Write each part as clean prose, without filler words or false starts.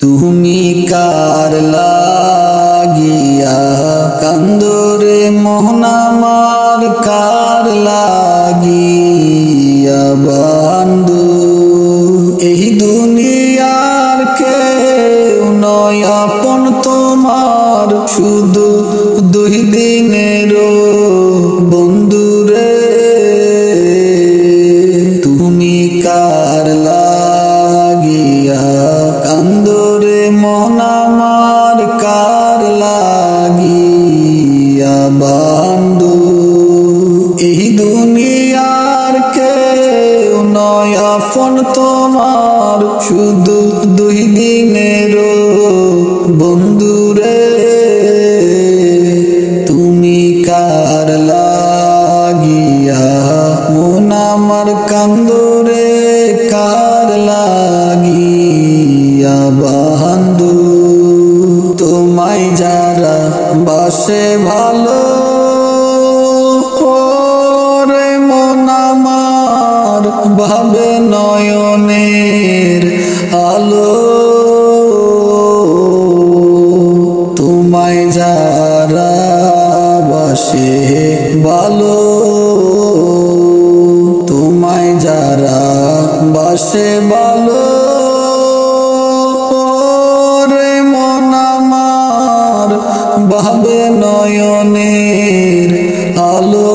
তুমি কার লাগিয়া কান্দরে মন আমার, কার লাগিয়া বন্ধু এই দুনিয়ার কেউ নয় আপন তোমার, শুধু দুই দিনের বন্ধু রে। তুমি কার লাগিয়া কান্দরে মন আমার, কার লাগিয়া বন্ধু এই দুনিয়ার কেউ নয় আপন তোমার, শুধু দুই দিনের বন্ধু রে। তুমি কার লাগিয়া মন আমার কান্দরে, কার লাগিয়া বন্ধু তোমায় যারা বাসে ভালো, ওরে মন আমার ভাবে নয়নের আলো। তোমায় যারা বাসে ভালো, তোমায় যারা বাসে ভালো, ওরে মন আমার ভাবে নয়নের আলো।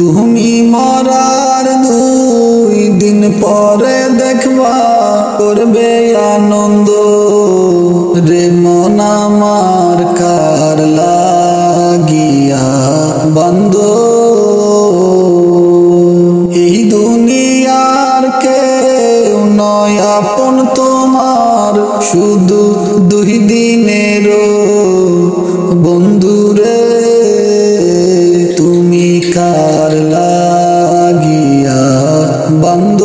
তুমি মরার 2 দিন পরে দেখবা করবে আনন্দ রে মন আমার, কার লাগিয়া বন্ধ এই দুনিয়ার কেউ নয় আপন তোমার, শুধু দুই দিনের বন্ধু রে। তুমি কার লাগিয়া বন্ধ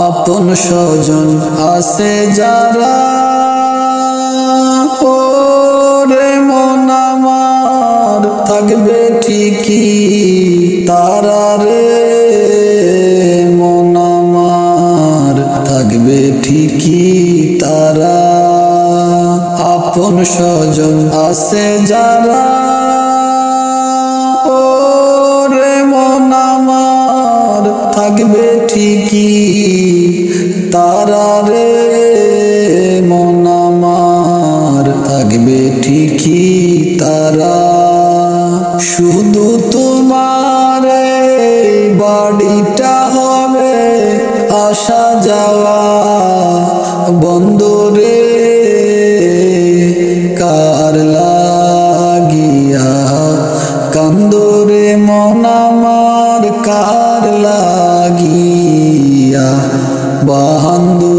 আপন স্বজন আছে যারা, ওরে মন আমার থাকবে ঠিকই তারা রে। মন আমার থাকবে ঠিকই তারা, আপন স্বজন আছে যারা, ওরে মন আমার থাকবে ঠিকই তারা রে। মন আমার থাকবে ঠিকই তারা, শুধু তোমার বাড়িটা হবে আসা যাওয়া বন্ধ রে। কার লাগিয়া কান্দরে মন আমার, কার লাগিয়া বন্ধু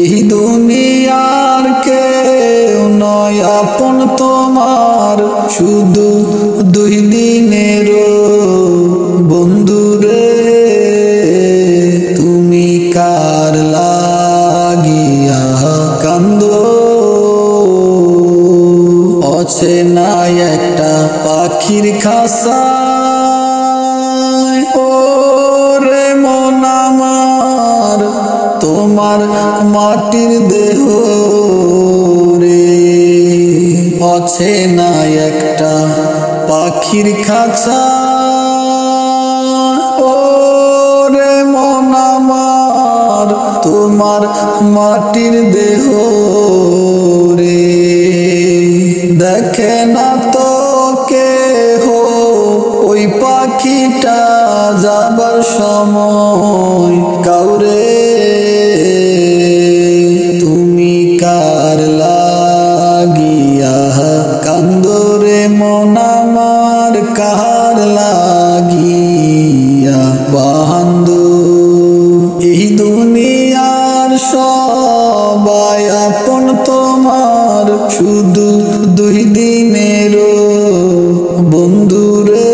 এই দুনিয়ার কেউ নয় আপন তোমার, শুধু দুই দিনের বন্ধু রে। তুমি কার লাগিয়া কান্দ অচেনা একটা পাখির খাসা, ওরে মন আমার তোমার মাটির দেহ রে। অচেনা একটা পাখির খাঁচা, ওরে মন আমার তোমার মাটির দেহ রে। দেখে না তো কেহ ওই পাখিটা যাবার সময় কাউরে। তুমি কার লাগিয়া কান্দরে মন আমার, কার লাগিয়া বন্ধু এই দুনিয়ার সবাই আপন তোমার, শুধু দুই দিনের বন্ধু রে।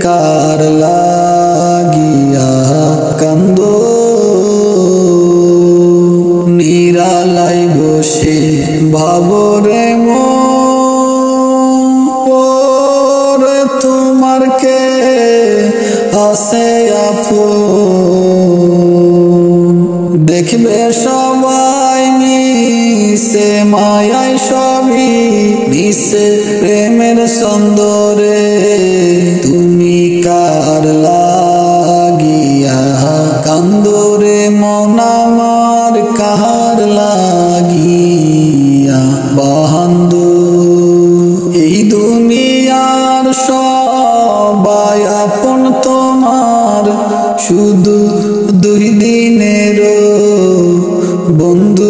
কার লাগিয়া আপন দেখবে সবাই মিশে মায়ায় সবই মিশে প্রেমের সন্দরে তুমি কার লাগিয়া কান্দরে মন আমার কার লাগিয়া বন্ধু এই দুনিয়ার সবাই আপন তোমার শুধু দুই দিনের বন্ধু